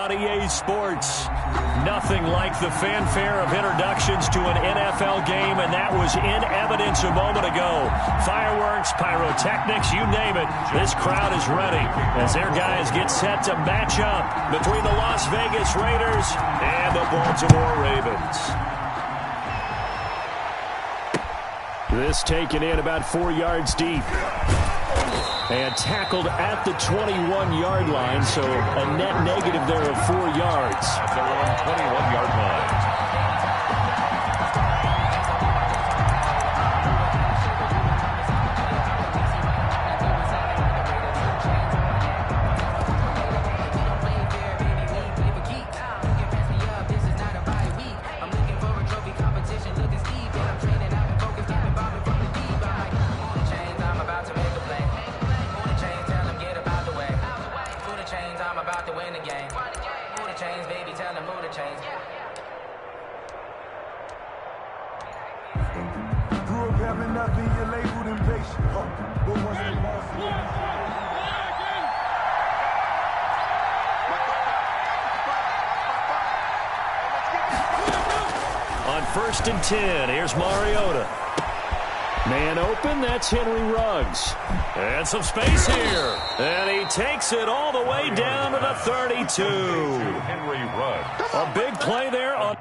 on EA Sports. Nothing like the fanfare of introductions to an NFL game, and that was in evidence a moment ago. Fireworks, pyrotechnics, you name it. This crowd is ready as their guys get set to match up between the Las Vegas Raiders and the Baltimore Ravens. This taken in about 4 yards deep. And tackled at the 21-yard line, so a net negative there of 4 yards. At their own 21-yard line. On 1st and 10, here's Mariota. Man open, that's Henry Ruggs. And some space here. And he takes it all the way down to the 32. Henry Ruggs. A big play there on...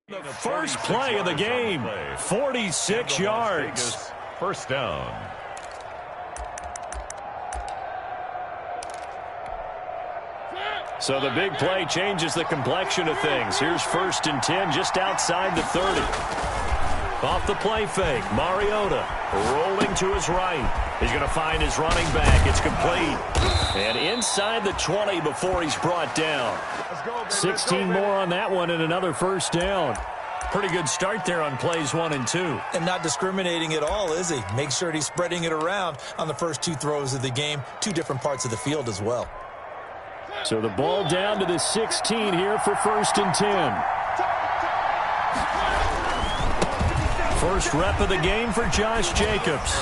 The first play of the game, 46 yards. First down. So the big play changes the complexion of things. Here's 1st and 10 just outside the 30. Off the play fake, Mariota rolling to his right. He's going to find his running back. It's complete. And inside the 20 before he's brought down. 16 more on that one and another first down. Pretty good start there on plays 1 and 2. And not discriminating at all, is he? Make sure he's spreading it around on the first 2 throws of the game. 2 different parts of the field as well. So the ball down to the 16 here for 1st and 10. First rep of the game for Josh Jacobs.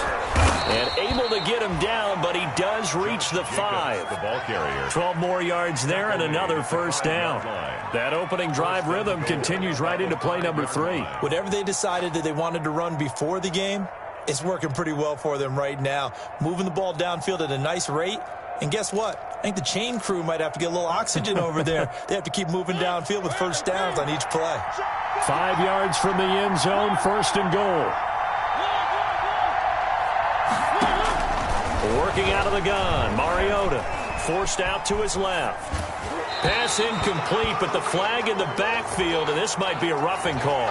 And able to get him down, but he does reach the 5. The ball carrier. 12 more yards there and another first down. That opening drive rhythm continues right into play number 3. Whatever they decided that they wanted to run before the game, it's working pretty well for them right now. Moving the ball downfield at a nice rate. And guess what? I think the chain crew might have to get a little oxygen over there. They have to keep moving downfield with first downs on each play. 5 yards from the end zone, 1st and goal. Working out of the gun, Mariota forced out to his left. Pass incomplete, but the flag in the backfield, and this might be a roughing call.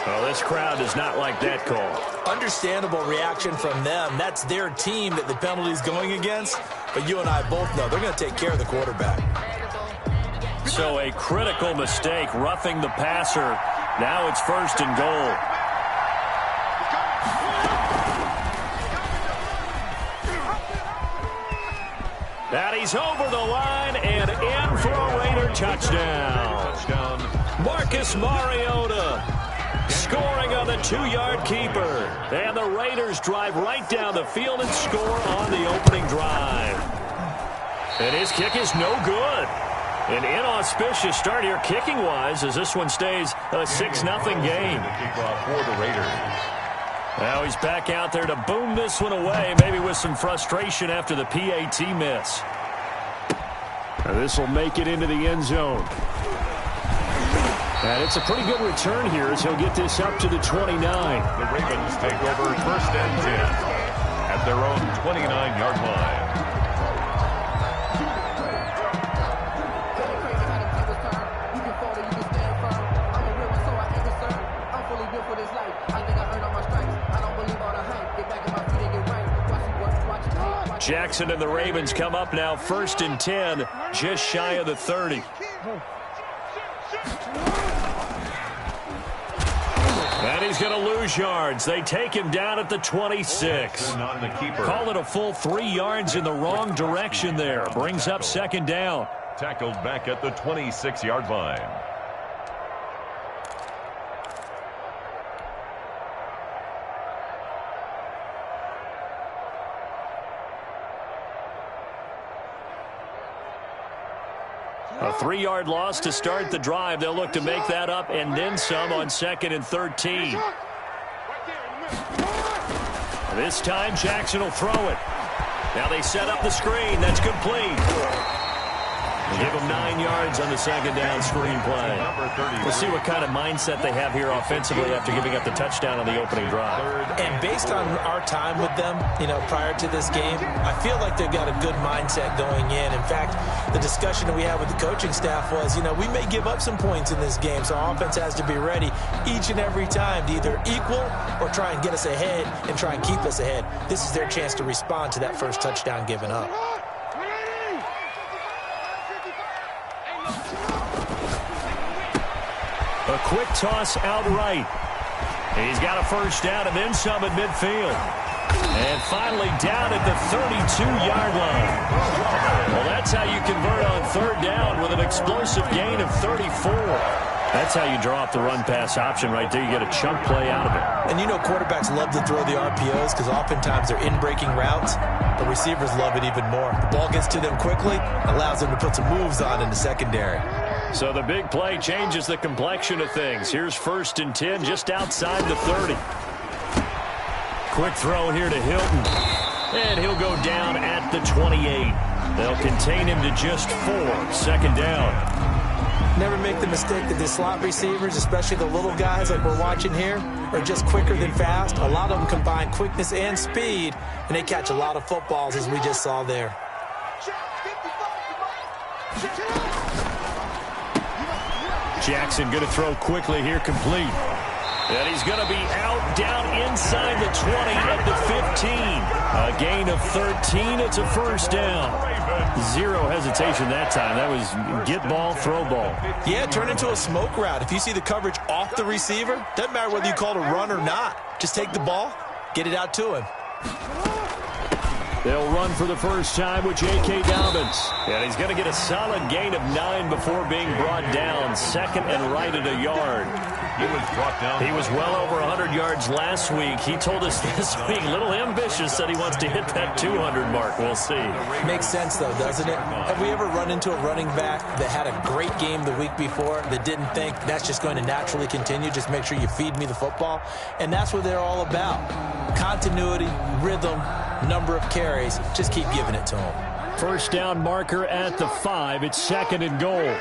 Well, this crowd does not like that call. Understandable reaction from them. That's their team that the penalty's going against. But you and I both know they're going to take care of the quarterback. So a critical mistake, roughing the passer. Now it's 1st and goal. And he's over the line and in for a Raider touchdown. Marcus Mariota scoring on the 2-yard keeper. And the Raiders drive right down the field and score on the opening drive. And his kick is no good. An inauspicious start here kicking-wise as this one stays a 6-0 game. Kickoff for the Raiders. Now he's back out there to boom this one away, maybe with some frustration after the PAT miss. This will make it into the end zone. And it's a pretty good return here as he'll get this up to the 29. The Ravens take over 1st and 10 at their own 29-yard line. Jackson and the Ravens come up now 1st and 10, just shy of the 30. And he's going to lose yards. They take him down at the 26. Call it a full 3 yards in the wrong direction there. Brings up 2nd down. Tackled back at the 26-yard line. A 3-yard loss to start the drive. They'll look to make that up and then some on 2nd and 13. This time Jackson will throw it. Now they set up the screen. That's complete. Give them 9 yards on the 2nd down screen play. We'll see what kind of mindset they have here offensively after giving up the touchdown on the opening drive. And based on our time with them, prior to this game, I feel like they've got a good mindset going in. In fact, the discussion that we had with the coaching staff was, we may give up some points in this game, so our offense has to be ready each and every time to either equal or try and get us ahead and try and keep us ahead. This is their chance to respond to that first touchdown given up. A quick toss out right. He's got a 1st down and then some at midfield. And finally down at the 32-yard line. Well, that's how you convert on 3rd down with an explosive gain of 34. That's how you draw up the run-pass option right there. You get a chunk play out of it. And quarterbacks love to throw the RPOs because oftentimes they're in-breaking routes. The receivers love it even more. The ball gets to them quickly, allows them to put some moves on in the secondary. So the big play changes the complexion of things. Here's 1st and 10 just outside the 30. Quick throw here to Hilton. And he'll go down at the 28. They'll contain him to just 4. 2nd down. Never make the mistake that the slot receivers, especially the little guys like we're watching here, are just quicker than fast. A lot of them combine quickness and speed, and they catch a lot of footballs, as we just saw there. Jackson going to throw quickly here, complete. And he's going to be out down inside the 20 at the 15. A gain of 13. It's a 1st down. 0 hesitation that time. That was get ball, throw ball. Yeah, turn into a smoke route. If you see the coverage off the receiver, doesn't matter whether you call it a run or not. Just take the ball, get it out to him. They'll run for the first time with J.K. Dobbins. And he's going to get a solid gain of 9 before being brought down. 2nd and right at a yard. He was brought down. He was well over 100 yards last week. He told us this week, a little ambitious, said he wants to hit that 200 mark. We'll see. Makes sense, though, doesn't it? Have we ever run into a running back that had a great game the week before that didn't think that's just going to naturally continue? Just make sure you feed me the football. And that's what they're all about. Continuity, rhythm, number of carries. Just keep giving it to them. 1st down marker at the 5. It's 2nd and goal.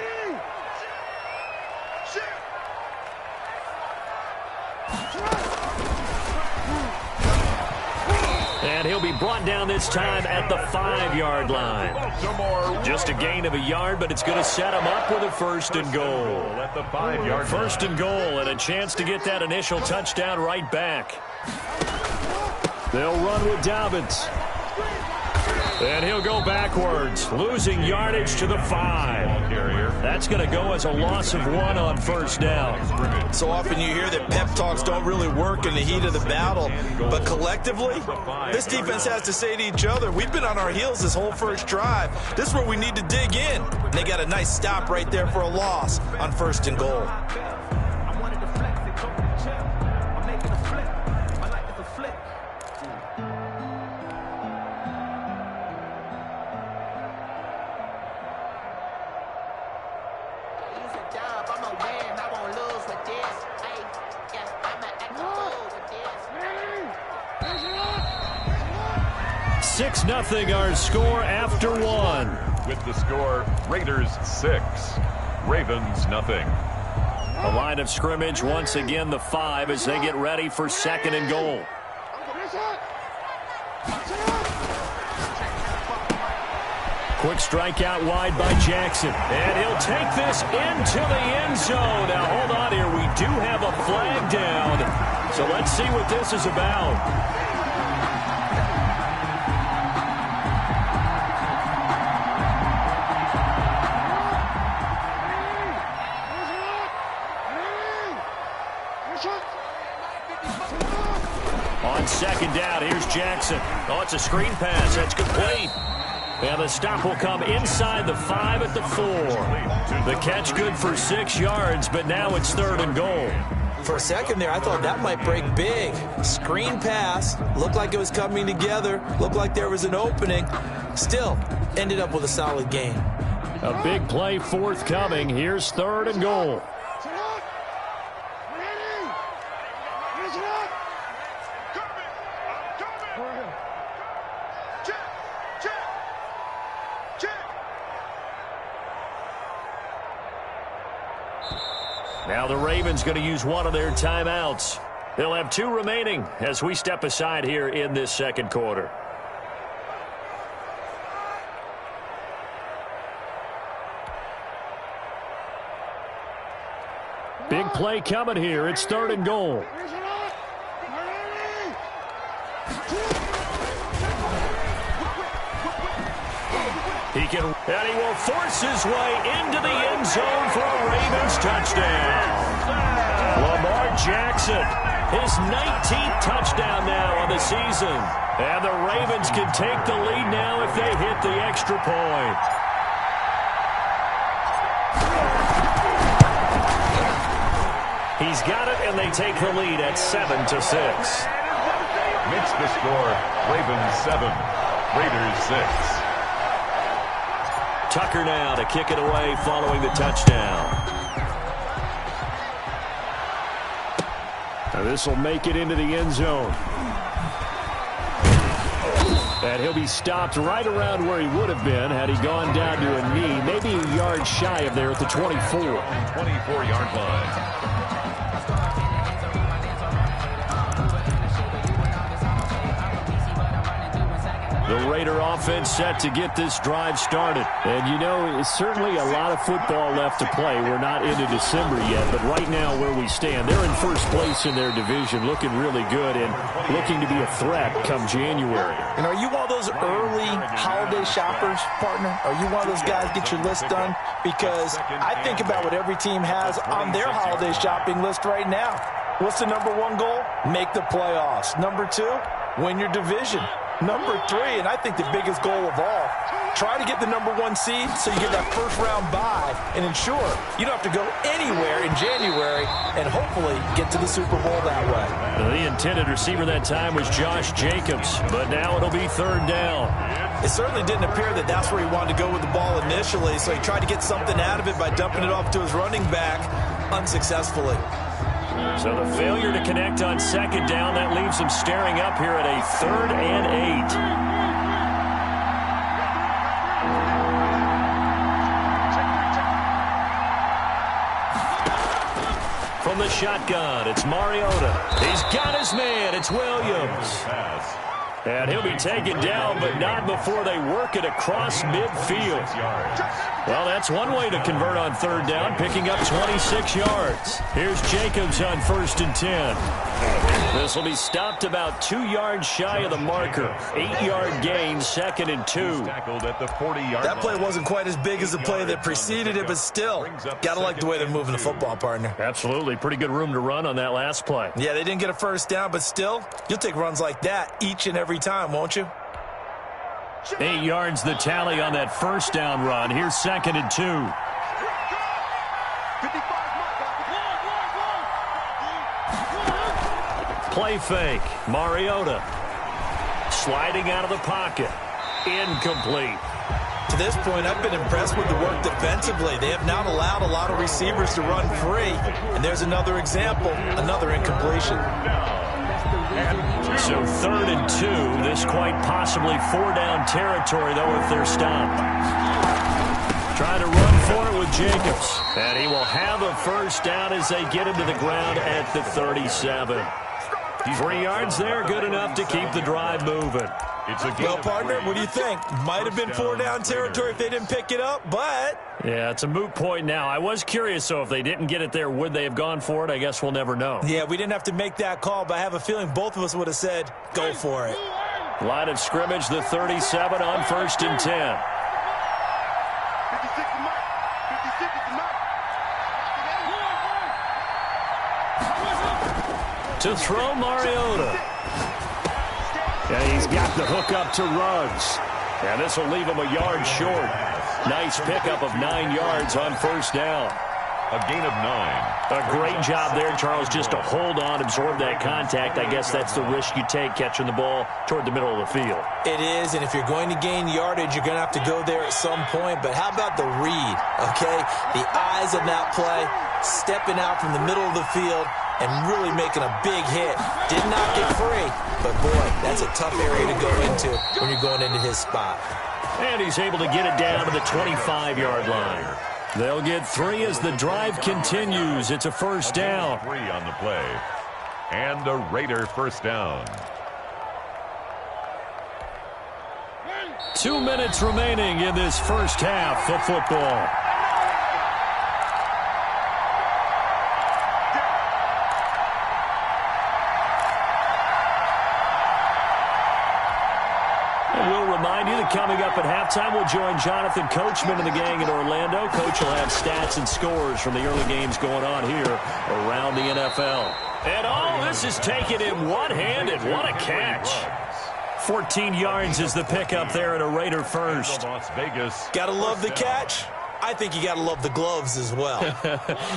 And he'll be brought down this time at the 5-yard line. Just a gain of a yard, but it's going to set him up with a 1st and goal. At the 5-yard line. 1st and goal, and a chance to get that initial touchdown right back. They'll run with Dobbins. And he'll go backwards, losing yardage to the 5. That's going to go as a loss of 1 on 1st down. So often you hear that pep talks don't really work in the heat of the battle, but collectively, this defense has to say to each other, we've been on our heels this whole first drive. This is where we need to dig in. And they got a nice stop right there for a loss on 1st and goal. Nothing our score after 1. With the score, Raiders 6, Ravens nothing. A line of scrimmage once again the 5 as they get ready for 2nd and goal. Quick strike out wide by Jackson. And he'll take this into the end zone. Now hold on here. We do have a flag down. So let's see what this is about. Jackson. Oh, it's a screen pass. That's complete. And the stop will come inside the 5 at the 4. The catch good for 6 yards, but now it's 3rd and goal. For a second there, I thought that might break big. Screen pass. Looked like it was coming together. Looked like there was an opening. Still, ended up with a solid gain. A big play forthcoming. Here's 3rd and goal. Now the Ravens going to use one of their timeouts. They'll have 2 remaining as we step aside here in this second quarter. Big play coming here. It's 3rd and goal. And he will force his way into the end zone for a Ravens touchdown. Lamar Jackson, his 19th touchdown now on the season. And the Ravens can take the lead now if they hit the extra point. He's got it, and they take the lead at 7-6. Makes the score Ravens 7, Raiders 6. Tucker now to kick it away following the touchdown. Now this will make it into the end zone. And he'll be stopped right around where he would have been had he gone down to a knee, maybe a yard shy of there at the 24. 24-yard line. The Raider offense set to get this drive started. And, you know, it's certainly a lot of football left to play. We're not into December yet, but right now where we stand, they're in first place in their division, looking really good and looking to be a threat come January. And are you one of those early holiday shoppers, partner? Are you one of those guys get your list done? Because I think about what every team has on their holiday shopping list right now. What's the number 1 goal? Make the playoffs. Number 2, win your division. Number 3, and I think the biggest goal of all, try to get the number 1 seed so you get that first-round bye and ensure you don't have to go anywhere in January and hopefully get to the Super Bowl that way. The intended receiver that time was Josh Jacobs, but now it'll be 3rd down. It certainly didn't appear that that's where he wanted to go with the ball initially, so he tried to get something out of it by dumping it off to his running back unsuccessfully. So the failure to connect on 2nd down, that leaves him staring up here at a 3rd and 8. From the shotgun, it's Mariota. He's got his man. It's Williams. And he'll be taken down, but not before they work it across midfield. Well, that's one way to convert on 3rd down, picking up 26 yards. Here's Jacobs on 1st and 10. This will be stopped about 2 yards shy of the marker. 8-yard gain, 2nd and 2. That play wasn't quite as big as the play that preceded it, but still, got to like the way they're moving the football, partner. Absolutely. Pretty good room to run on that last play. Yeah, they didn't get a first down, but still, you'll take runs like that each and every time, won't you? 8 yards the tally on that first down run. Here's 2nd and 2. Play fake. Mariota sliding out of the pocket. Incomplete. To this point, I've been impressed with the work defensively. They have not allowed a lot of receivers to run free. And there's another example, another incompletion. So 3rd and 2. This quite possibly 4-down territory, though, if they're stopped. Trying to run for it with Jacobs. And he will have a first down as they get him to the ground at the 37. 3 yards there, good enough to keep the drive moving. Well, partner, what do you think? Might have been 4-down territory if they didn't pick it up, but... Yeah, it's a moot point now. I was curious, so if they didn't get it there, would they have gone for it? I guess we'll never know. Yeah, we didn't have to make that call, but I have a feeling both of us would have said, go for it. Line of scrimmage, the 37 on 1st and 10. To throw Mariota. And he's got the hook up to Ruggs. And this will leave him a yard short. Nice pickup of 9 yards on first down. A gain of 9. A great job there, Charles, just to hold on, absorb that contact. I guess that's the risk you take catching the ball toward the middle of the field. It is, and if you're going to gain yardage, you're going to have to go there at some point. But how about the read, okay? The eyes of that play, stepping out from the middle of the field and really making a big hit. Did not get free, but boy, that's a tough area to go into when you're going into his spot. And he's able to get it down to the 25-yard line. They'll get 3 as the drive continues. It's a first down. 3 on the play. And a Raider first down. 2 minutes remaining in this first half of football. Coming up at halftime, we'll join Jonathan Coachman and the gang in Orlando. Coach will have stats and scores from the early games going on here around the NFL. And all this is taken in one-handed. What a catch. 14 yards is the pickup there at a Raider first. Las Vegas. Gotta love the catch. I think you got to love the gloves as well.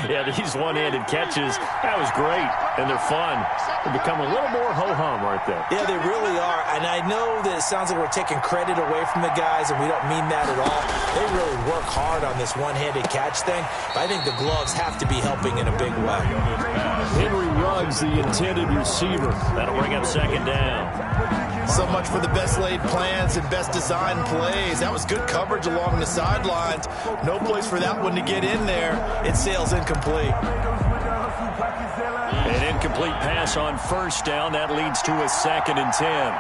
Yeah, these one-handed catches, that was great, and they're fun. They become a little more ho-hum right there. Yeah, they really are, and I know that it sounds like we're taking credit away from the guys, and we don't mean that at all. They really work hard on this one-handed catch thing, but I think the gloves have to be helping in a big way. Henry Ruggs, the intended receiver. That'll bring up second down. So much for the best laid plans and best designed plays. That was good coverage along the sidelines. No place for that one to get in there. It sails incomplete. An incomplete pass on first down. That leads to a 2nd and 10.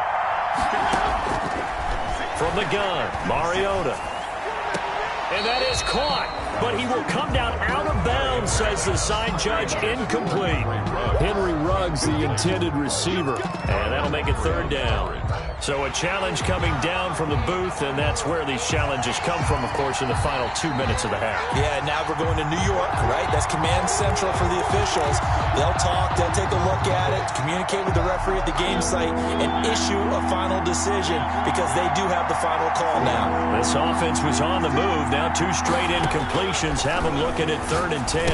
From the gun, Mariota. And that is caught. But he will come down out of bounds, says the side judge. Incomplete. Henry Ruggs, the intended receiver. And that'll make it 3rd down. So a challenge coming down from the booth, and that's where these challenges come from, of course, in the final 2 minutes of the half. Yeah, now we're going to New York, right? That's command central for the officials. They'll talk, they'll take a look at it, communicate with the referee at the game site, and issue a final decision because they do have the final call now. This offense was on the move. Now 2 straight incompletions have them looking at 3rd and 10.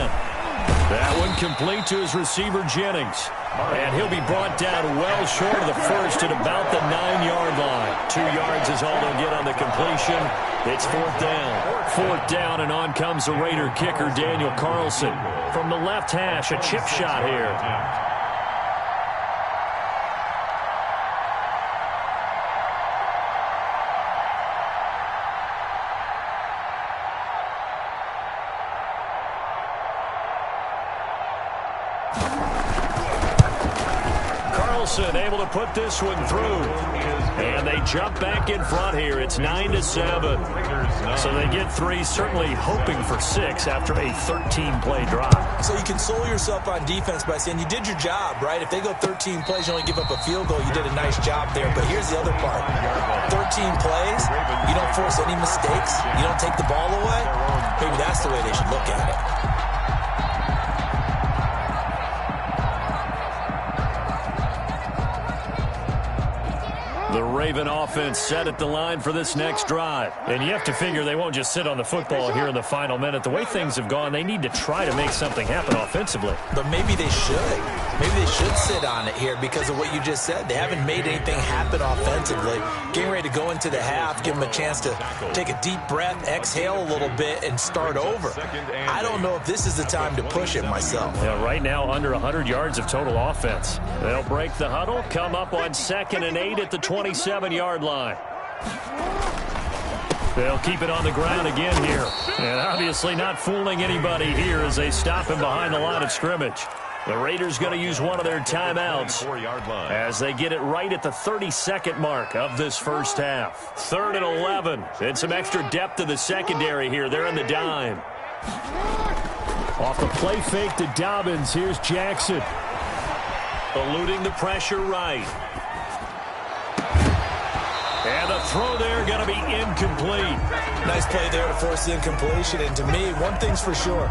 That one complete to his receiver, Jennings. And he'll be brought down well short of the first at about the 9-yard line. 2 yards is all they'll get on the completion. It's 4th down. 4th down, and on comes the Raider kicker, Daniel Carlson. From the left hash, a chip shot here. Able to put this one through. And they jump back in front here. It's 9-7. So they get 3, certainly hoping for 6 after a 13-play drive. So you console yourself on defense by saying you did your job, right? If they go 13 plays, you only give up a field goal, you did a nice job there. But here's the other part. 13 plays, you don't force any mistakes, you don't take the ball away. Maybe that's the way they should look at it. The Raven offense set at the line for this next drive. And you have to figure they won't just sit on the football here in the final minute. The way things have gone, they need to try to make something happen offensively. But maybe they should. Maybe they should sit on it here because of what you just said. They haven't made anything happen offensively. Getting ready to go into the half, give them a chance to take a deep breath, exhale a little bit, and start over. I don't know if this is the time to push it myself. Yeah, right now under 100 yards of total offense. They'll break the huddle, come up on 2nd and 8 at the 27-yard line. They'll keep it on the ground again here. And obviously not fooling anybody here as they stop him behind the line of scrimmage. The Raiders going to use one of their timeouts as they get it right at the 32nd mark of this first half. 3rd and 11. And some extra depth to the secondary here. They're in the dime. Off the play fake to Dobbins. Here's Jackson. Eluding the pressure right. And the throw there going to be incomplete. Nice play there to force the incompletion. And to me, one thing's for sure.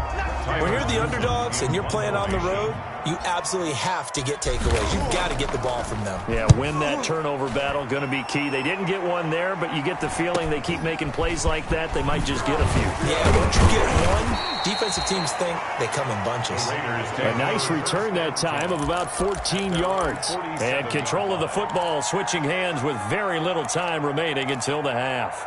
When you're the underdogs and you're playing on the road, you absolutely have to get takeaways. You've got to get the ball from them. Yeah, win that turnover battle, going to be key. They didn't get one there, but you get the feeling they keep making plays like that, they might just get a few. Yeah, once you get one, defensive teams think they come in bunches. A nice return that time of about 14 yards. And control of the football, switching hands with very little time remaining until the half.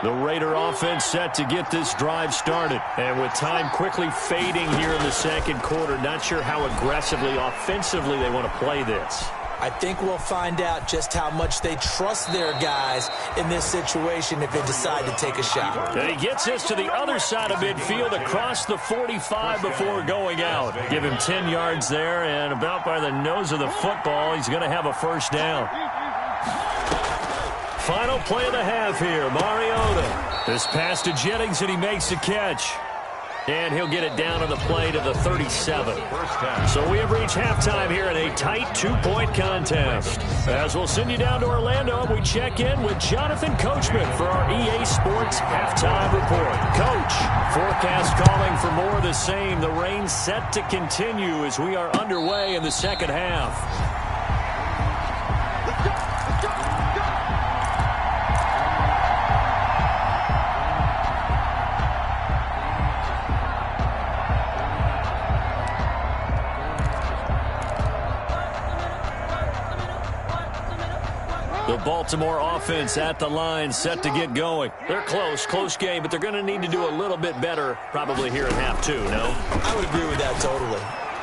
The Raider offense set to get this drive started. And with time quickly fading here in the second quarter, not sure how aggressively, offensively they want to play this. I think we'll find out just how much they trust their guys in this situation if they decide to take a shot. And he gets this to the other side of midfield across the 45 before going out. Give him 10 yards there, and about by the nose of the football, he's going to have a first down. Final play of the half here, Mariota. This pass to Jennings, and he makes the catch. And he'll get it down on the play to the 37. So we have reached halftime here in a tight two-point contest. As we'll send you down to Orlando, we check in with Jonathan Coachman for our EA Sports Halftime Report. Coach, forecast calling for more of the same. The rain set to continue as we are underway in the second half. The Baltimore offense at the line, set to get going. They're close game, but they're going to need to do a little bit better probably here in half two, no? I would agree with that totally.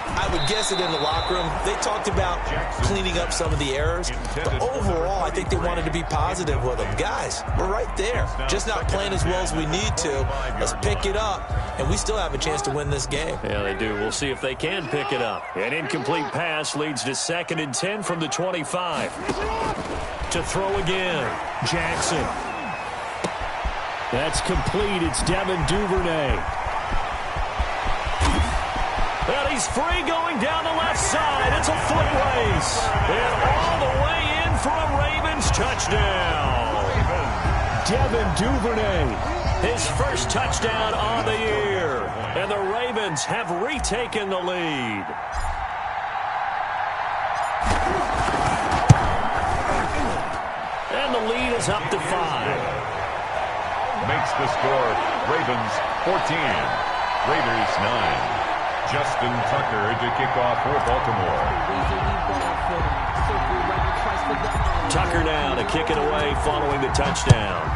I would guess it in the locker room. They talked about cleaning up some of the errors, but overall, I think they wanted to be positive with them. Guys, we're right there. Just not playing as well as we need to. Let's pick it up, and we still have a chance to win this game. Yeah, they do. We'll see if they can pick it up. An incomplete pass leads to 2nd and 10 from the 25. To throw again, Jackson. That's complete. It's Devin Duvernay. And he's free going down the left side. It's a foot race. And all the way in for a Ravens touchdown. Devin Duvernay, his first touchdown on the year. And the Ravens have retaken the lead. And the lead is up to 5. Makes the score Ravens 14, Raiders 9. Justin Tucker to kick off for Baltimore. Tucker now to kick it away following the touchdown.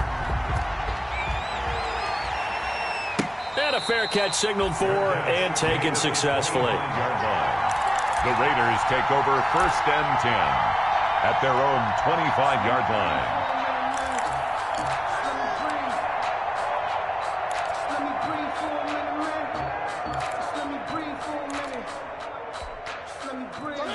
And a fair catch signaled for and taken successfully. The Raiders take over 1st and 10 at their own 25-yard line.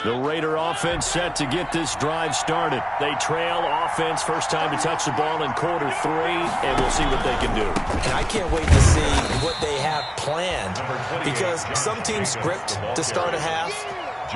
The Raider offense set to get this drive started. They trail offense, first time to touch the ball in quarter 3, and we'll see what they can do. And I can't wait to see what they have planned, because some teams script to start a half.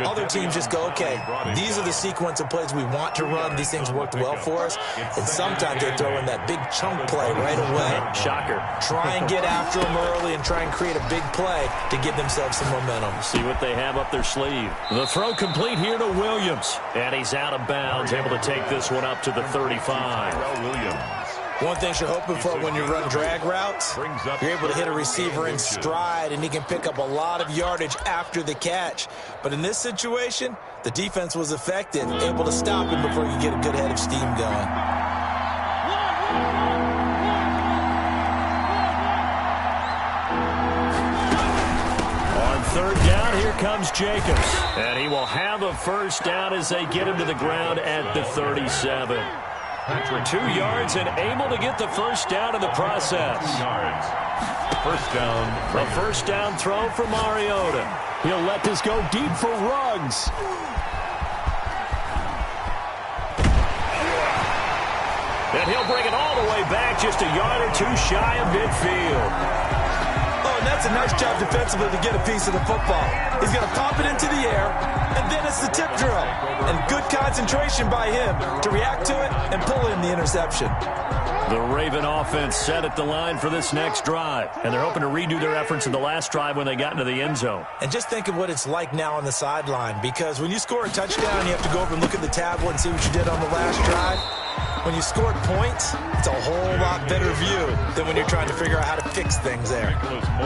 Other teams just go, okay, these are the sequence of plays we want to run. These things worked well for us. And sometimes they throw in that big chunk play right away. Shocker. Try and get after them early and try and create a big play to give themselves some momentum. See what they have up their sleeve. The throw complete here to Williams. And he's out of bounds, able to take this one up to the 35. Williams. One thing you're hoping for when you run drag routes, you're able to hit a receiver in stride, and he can pick up a lot of yardage after the catch. But in this situation, the defense was effective, able to stop him before you get a good head of steam going. On 3rd down, here comes Jacobs. And he will have a first down as they get him to the ground at the 37. 2 yards and able to get the first down in the process. 2 yards. First down. A first down throw for Mariota. He'll let this go deep for Ruggs. And he'll bring it all the way back, just a yard or 2 shy of midfield. Oh, and that's a nice job defensively to get a piece of the football. He's going to pop it into the air, and then it's the tip drill. And good concentration by him to react to it and pull in the interception. The Raven offense set at the line for this next drive, and they're hoping to redo their efforts in the last drive when they got into the end zone. And just think of what it's like now on the sideline, because when you score a touchdown, you have to go over and look at the tablet and see what you did on the last drive. When you scored points, it's a whole lot better view than when you're trying to figure out how to fix things there.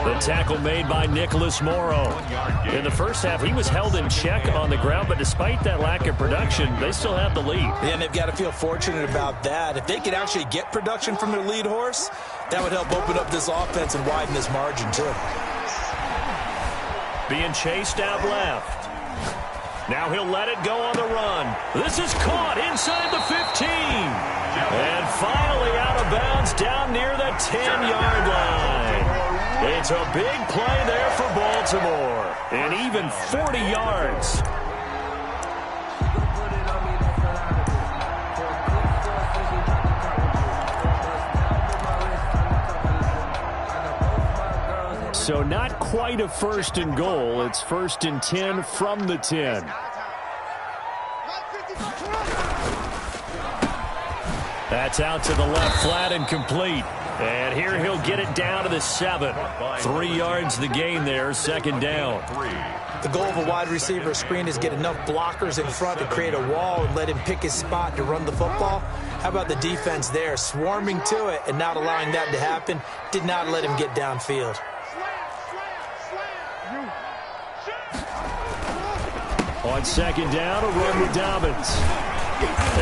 The tackle made by Nicholas Morrow. In the first half, he was held in check on the ground, but despite that lack of production, they still have the lead. Yeah, and they've got to feel fortunate about that. If they could actually get production from their lead horse, that would help open up this offense and widen this margin, too. Being chased out left. Now he'll let it go on the run. This is caught inside the 15. And finally out of bounds down near the 10-yard line. It's a big play there for Baltimore. And even 40 yards. So not quite a first and goal. It's first and 10 from the 10. That's out to the left, flat and complete. And here he'll get it down to the 7. 3 yards the gain there, second down. The goal of a wide receiver screen is get enough blockers in front to create a wall and let him pick his spot to run the football. How about the defense there, swarming to it and not allowing that to happen? Did not let him get downfield. On second down, a run with Dobbins.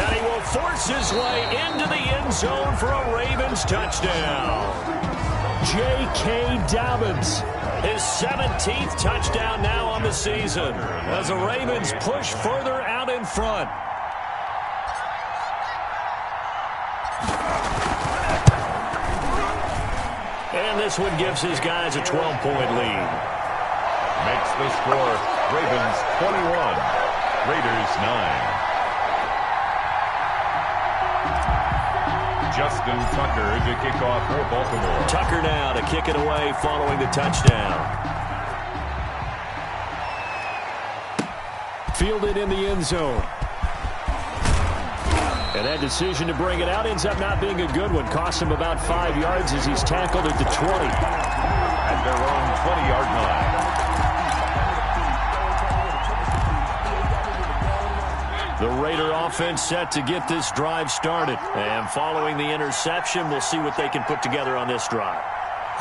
And he will force his way into the end zone for a Ravens touchdown. J.K. Dobbins, his 17th touchdown now on the season as the Ravens push further out in front. And this one gives his guys a 12-point lead. Makes the score Ravens 21, Raiders 9. Justin Tucker to kick off for Baltimore. Tucker now to kick it away following the touchdown. Fielded in the end zone. And that decision to bring it out ends up not being a good one. Costs him about 5 yards as he's tackled at the 20. At their own 20-yard line. The Raider offense set to get this drive started. And following the interception, we'll see what they can put together on this drive.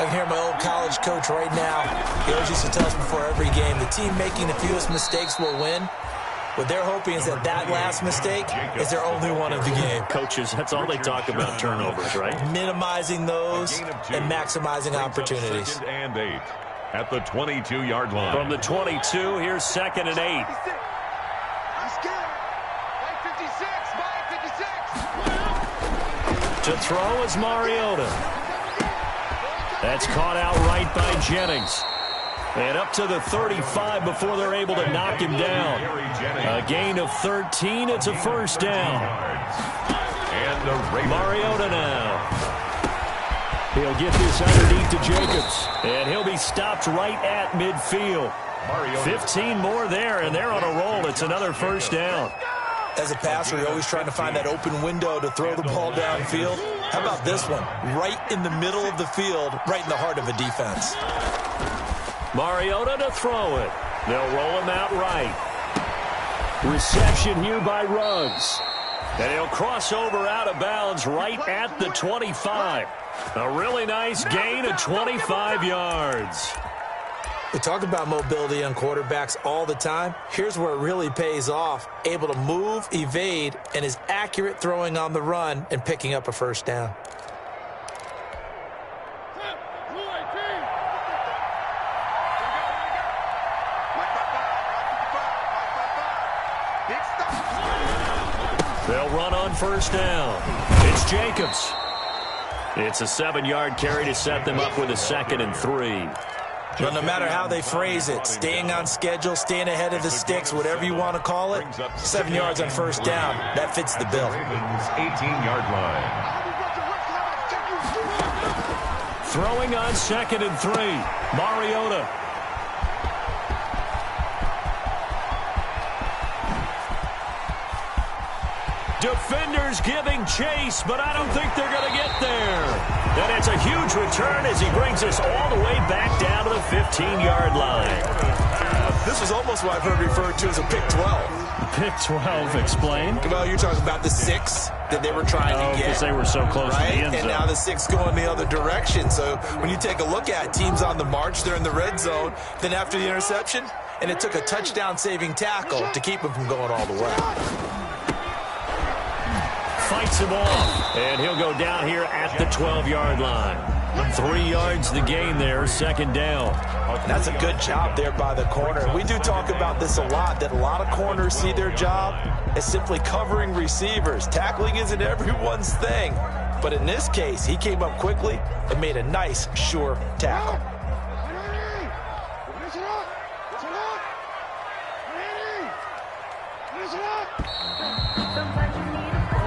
I can hear my old college coach right now. He always used to tell us before every game, the team making the fewest mistakes will win. What they're hoping is that last mistake is their only one of the game. Coaches, that's all they talk about, turnovers, right? Minimizing those and maximizing opportunities. Second and 8 at the 22-yard line. From the 22, here's second and 8. To throw is Mariota. That's caught out right by Jennings. And up to the 35 before they're able to knock him down. A gain of 13. It's a first down. And the Mariota now. He'll get this underneath to Jacobs. And he'll be stopped right at midfield. 15 more there, and they're on a roll. It's another first down. As a passer, you're always trying to find that open window to throw the ball downfield. How about this one? Right in the middle of the field, right in the heart of a defense. Mariota to throw it. They'll roll him out right. Reception here by Ruggs. And he'll cross over out of bounds right at the 25. A really nice gain of 25 yards. We talk about mobility on quarterbacks all the time. Here's where it really pays off. Able to move, evade, and is accurate throwing on the run and picking up a first down. They'll run on first down. It's Jacobs. It's a 7-yard carry to set them up with a 2nd and 3. But no matter how they phrase it, staying on schedule, staying ahead of the sticks, whatever you want to call it, 7 yards on first down, that fits the bill. 18-yard line. Throwing on 2nd and 3. Mariota. Defenders giving chase, but I don't think they're going to get there. And it's a huge return as he brings us all the way back down to the 15-yard line. This was almost what I've heard referred to as a pick 12. Pick 12, explain. Well, you're talking about the 6 that they were trying to get. Because they were so close to the end zone. And now the 6 going the other direction. So when you take a look at teams on the march, they're in the red zone. Then after the interception, and it took a touchdown-saving tackle to keep him from going all the way. Fights him off, and he'll go down here at the 12-yard line. 3 yards the gain there, 2nd down. That's a good job there by the corner. We do talk about this a lot, that a lot of corners see their job as simply covering receivers. Tackling isn't everyone's thing. But in this case, he came up quickly and made a nice, sure tackle.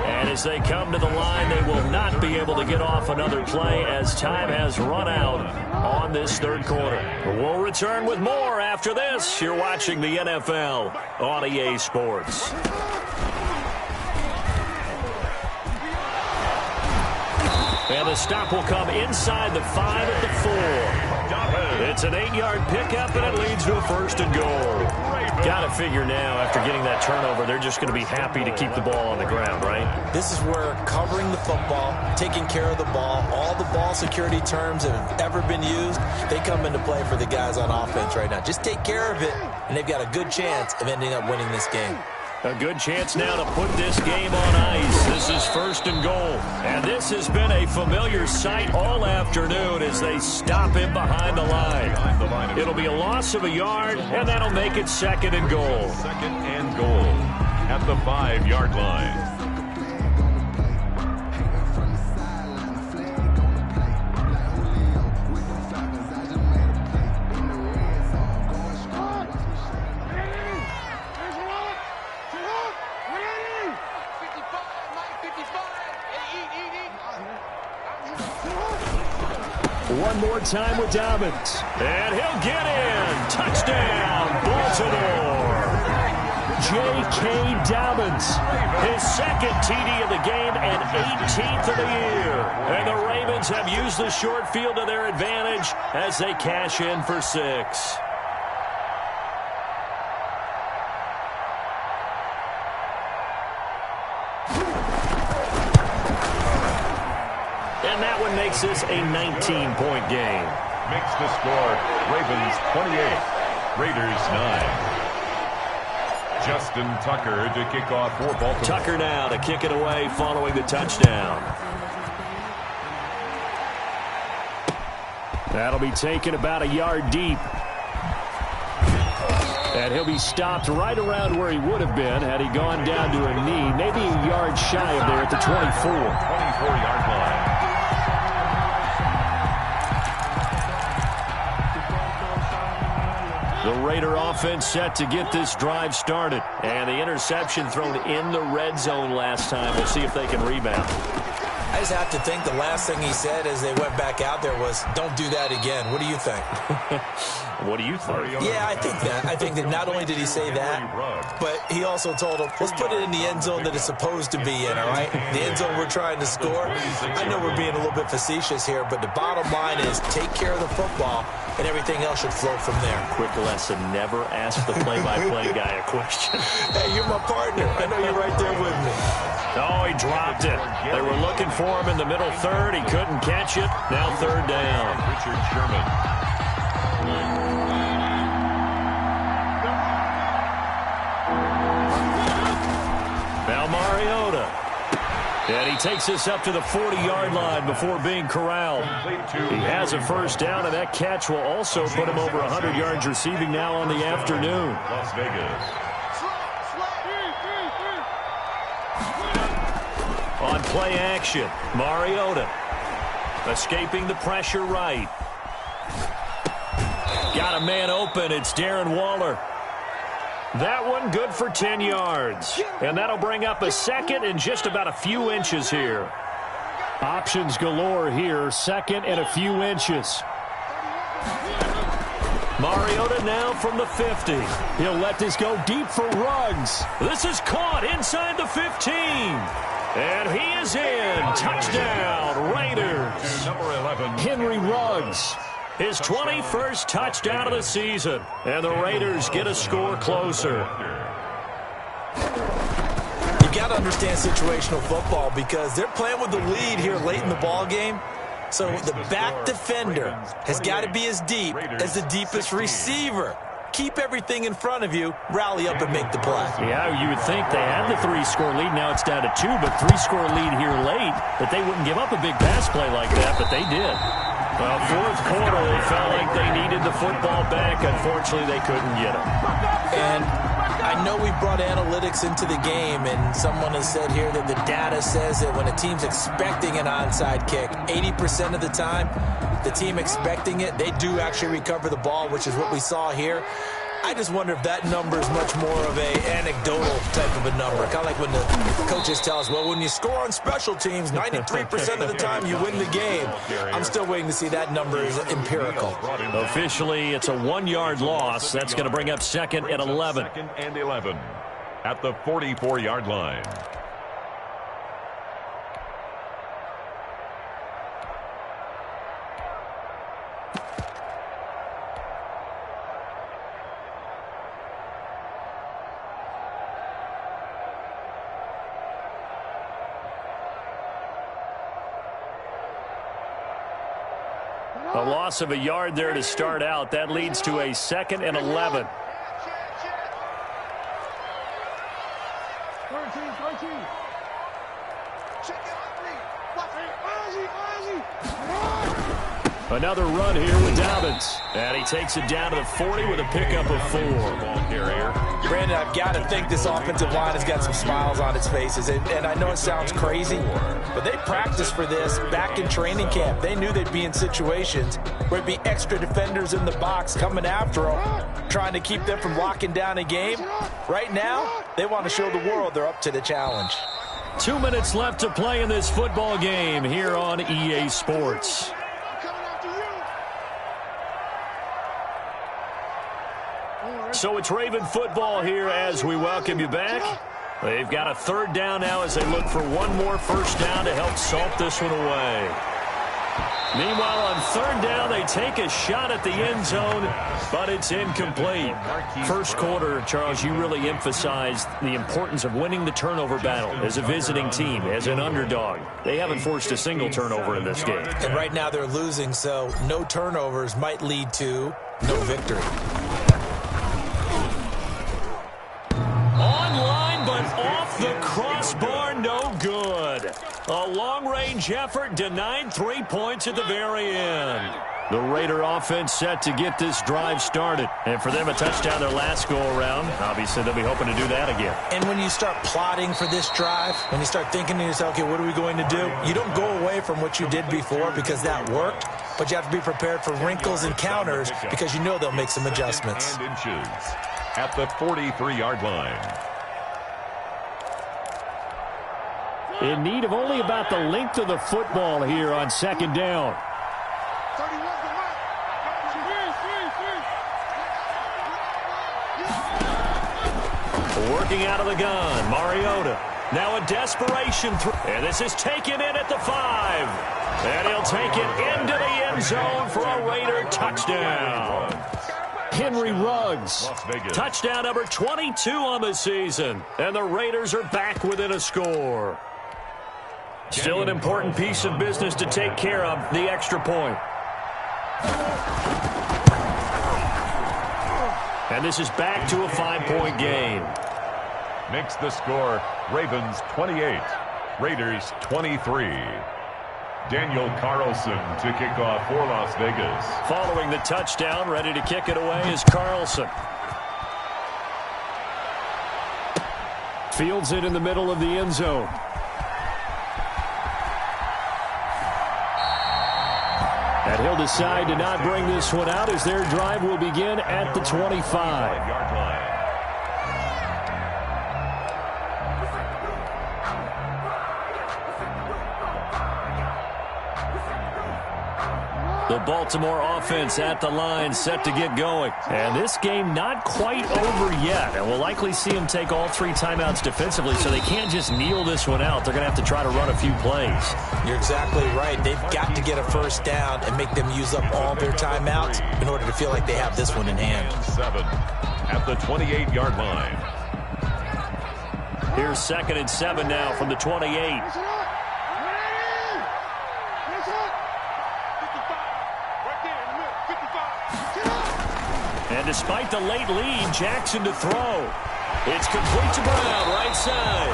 As they come to the line, they will not be able to get off another play as time has run out on this 3rd quarter. We'll return with more after this. You're watching the NFL on EA Sports. And the stop will come inside the 5 at the 4. It's an 8-yard pickup, and it leads to a 1st and goal. Got to figure now, after getting that turnover, they're just going to be happy to keep the ball on the ground, right? This is where covering the football, taking care of the ball, all the ball security terms that have ever been used, they come into play for the guys on offense right now. Just take care of it, and they've got a good chance of ending up winning this game. A good chance now to put this game on ice. This is 1st and goal. And this has been a familiar sight all afternoon as they stop him behind the line. It'll be a loss of a yard, and that'll make it 2nd and goal. 2nd and goal at the 5-yard line. One more time with Dobbins. And he'll get in. Touchdown, Baltimore. J.K. Dobbins. His 2nd TD of the game and 18th of the year. And the Ravens have used the short field to their advantage as they cash in for 6. And that one makes this a 19-point game. Makes the score Ravens 28, Raiders 9. Justin Tucker to kick off for Baltimore. Tucker now to kick it away following the touchdown. That'll be taken about a yard deep. And he'll be stopped right around where he would have been had he gone down to a knee, maybe a yard shy of there at the 24. 24-yard line. The Raider offense set to get this drive started. And the interception thrown in the red zone last time. We'll see if they can rebound. I just have to think the last thing he said as they went back out there was, don't do that again. What do you think? What do you think? Yeah, I think that. I think that not only did he say that, but he also told him, let's put it in the end zone that it's supposed to be in, all right? The end zone we're trying to score. I know we're being a little bit facetious here, but the bottom line is take care of the football, and everything else should flow from there. Quick lesson, never ask the play-by-play guy a question. Hey, you're my partner. I know you're right there with me. Oh, he dropped it. They were looking for him in the middle 3rd. He couldn't catch it. Now 3rd down. Richard Sherman. Now Mariota. And he takes us up to the 40-yard line before being corralled. He has a 1st down, and that catch will also put him over 100 yards receiving now on the afternoon. Las Vegas. On play action, Mariota escaping the pressure right. Got a man open. It's Darren Waller. That one good for 10 yards. And that'll bring up a 2nd and just about a few inches here. Options galore here. Second and a few inches. Mariota now from the 50. He'll let this go deep for Ruggs. This is caught inside the 15. And he is in. Touchdown, Raiders. Number 11. Henry Ruggs. His 21st touchdown of the season. And the Raiders get a score closer. You got to understand situational football because they're playing with the lead here late in the ball game. So the back defender has got to be as deep as the deepest receiver. Keep everything in front of you, rally up and make the play. Yeah, you would think they had the 3-score lead. Now it's down to 2, but 3-score lead here late. That they wouldn't give up a big pass play like that, but they did. Well, fourth quarter, they felt like they needed the football back. Unfortunately, they couldn't get it. And I know we brought analytics into the game, and someone has said here that the data says that when a team's expecting an onside kick, 80% of the time, the team expecting it, they do actually recover the ball, which is what we saw here. I just wonder if that number is much more of a anecdotal type of a number. Kind of like when the coaches tell us, well, when you score on special teams, 93% of the time you win the game. I'm still waiting to see that number is empirical. Officially, it's a 1-yard loss. That's going to bring up second and 11. Second and 11 at the 44-yard line. A loss of a yard there to start out. That leads to a second and 11. Another run here with Dobbins. And he takes it down to the 40 with a pickup of 4. Brandon, I've got to think this offensive line has got some smiles on its faces. And I know it sounds crazy, but they practiced for this back in training camp. They knew they'd be in situations where it'd be extra defenders in the box coming after them, trying to keep them from locking down a game. Right now, they want to show the world they're up to the challenge. 2 minutes left to play in this football game here on EA Sports. So it's Raven football here as we welcome you back. They've got a 3rd down now as they look for one more first down to help salt this one away. Meanwhile, on 3rd down, they take a shot at the end zone, but it's incomplete. First quarter, Charles, you really emphasized the importance of winning the turnover battle as a visiting team, as an underdog. They haven't forced a single turnover in this game. And right now they're losing, so no turnovers might lead to no victory. Online, but off the crossbar, no good. A long-range effort denied 3 points at the very end. The Raider offense set to get this drive started. And for them, a touchdown their last go-around. Obviously, they'll be hoping to do that again. And when you start plotting for this drive, when you start thinking to yourself, okay, what are we going to do? You don't go away from what you did before because that worked, but you have to be prepared for wrinkles and counters because you know they'll make some adjustments. And inches at the 43-yard line. In need of only about the length of the football here on 2nd down. Working out of the gun, Mariota. Now a desperation throw. And this is taken in at the 5. And he'll take it into the end zone for a Raider touchdown. Henry Ruggs. Touchdown number 22 on the season. And the Raiders are back within a score. Still an important piece of business to take care of, the extra point. And this is back to a 5-point game. Makes the score Ravens 28, Raiders 23. Daniel Carlson to kick off for Las Vegas. Following the touchdown, ready to kick it away is Carlson. Fields it in the middle of the end zone. And he'll decide to not bring this one out as their drive will begin at the 25-yard line. The Baltimore offense at the line, set to get going. And this game not quite over yet. And we'll likely see them take all 3 timeouts defensively, so they can't just kneel this one out. They're going to have to try to run a few plays. You're exactly right. They've got to get a first down and make them use up all their timeouts in order to feel like they have this one in hand. 7 at the 28-yard line. Here's 2nd and 7 now from the 28. And despite the late lead, Jackson to throw. It's complete to Brown, right side.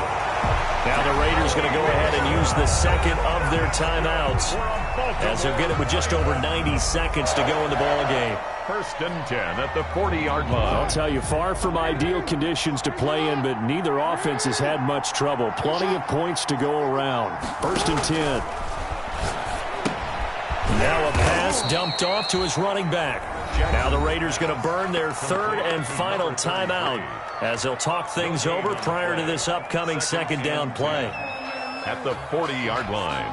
Now the Raiders going to go ahead and use the second of their timeouts, as they'll get it with just over 90 seconds to go in the ball game. 1st and 10 at the 40-yard line. I'll tell you, far from ideal conditions to play in, but neither offense has had much trouble. Plenty of points to go around. 1st and 10. Now a pass dumped off to his running back. Now the Raiders going to burn their 3rd and final timeout, as they'll talk things over prior to this upcoming 2nd down play. At the 40-yard line.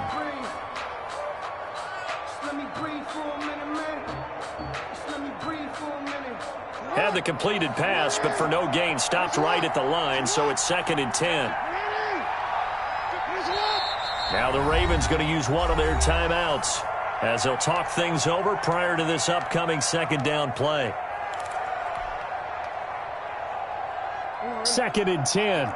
Had the completed pass, but for no gain, stopped right at the line, so it's 2nd and 10. Now the Ravens going to use one of their timeouts, as they'll talk things over prior to this upcoming 2nd down play. 2nd and 10.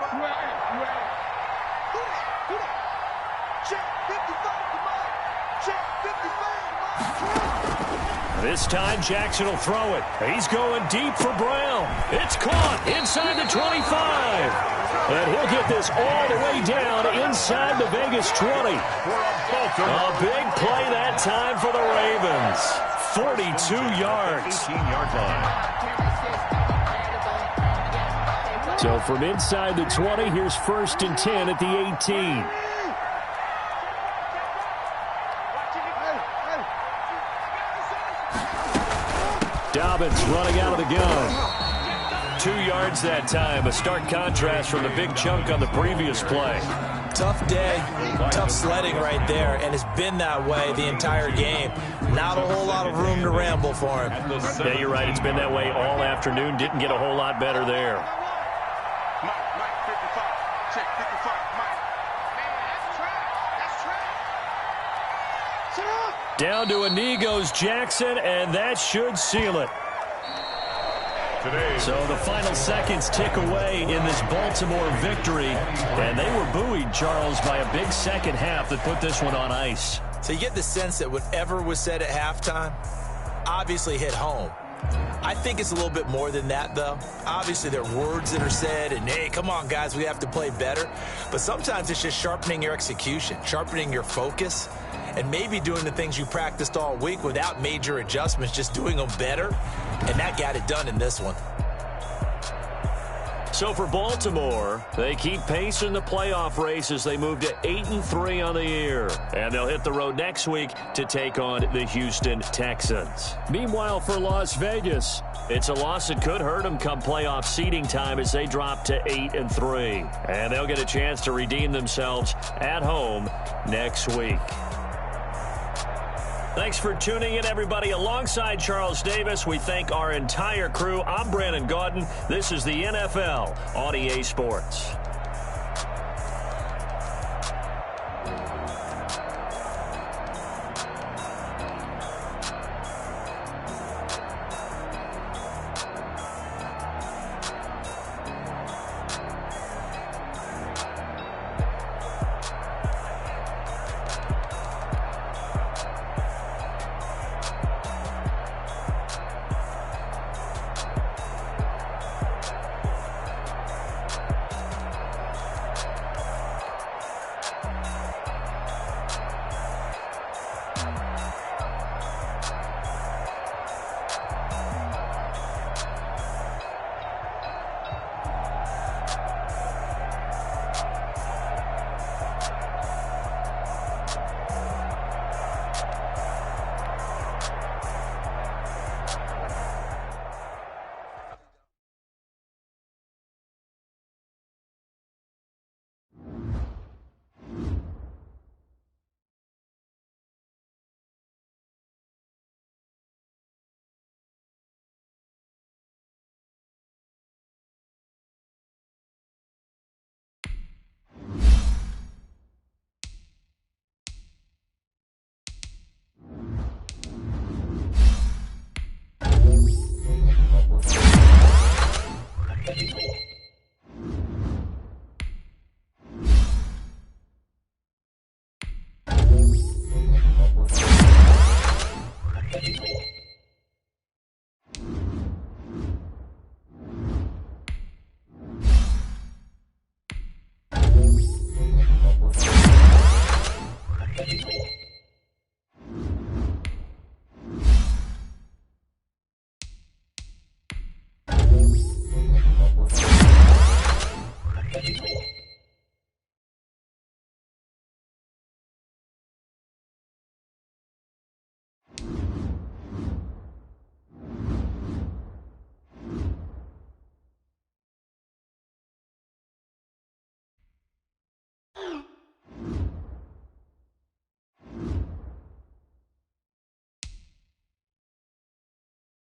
This time Jackson will throw it. He's going deep for Brown. It's caught inside the 25. And he'll get this all the way down inside the Vegas 20. A big play that time for the Ravens. 42 yards. 18-yard line. So from inside the 20, here's 1st and 10 at the 18. Dobbins running out of the gun. 2 yards that time. A stark contrast from the big chunk on the previous play. Tough day, tough sledding right there, and it's been that way the entire game. Not a whole lot of room to ramble for him. Yeah, you're right. It's been that way all afternoon. Didn't get a whole lot better there. Down to a knee goes Jackson, and that should seal it. So the final seconds tick away in this Baltimore victory, and they were buoyed, Charles, by a big second half that put this one on ice. So you get the sense that whatever was said at halftime obviously hit home. I think it's a little bit more than that, though. Obviously, there are words that are said, and, hey, come on, guys, we have to play better. But sometimes it's just sharpening your execution, sharpening your focus, and maybe doing the things you practiced all week without major adjustments, just doing them better. And that got it done in this one. So for Baltimore, they keep pace in the playoff race as they move to 8-3 on the year. And they'll hit the road next week to take on the Houston Texans. Meanwhile, for Las Vegas, it's a loss that could hurt them come playoff seeding time as they drop to 8-3. And they'll get a chance to redeem themselves at home next week. Thanks for tuning in, everybody. Alongside Charles Davis, we thank our entire crew. I'm Brandon Gaudin. This is the NFL on EA Sports.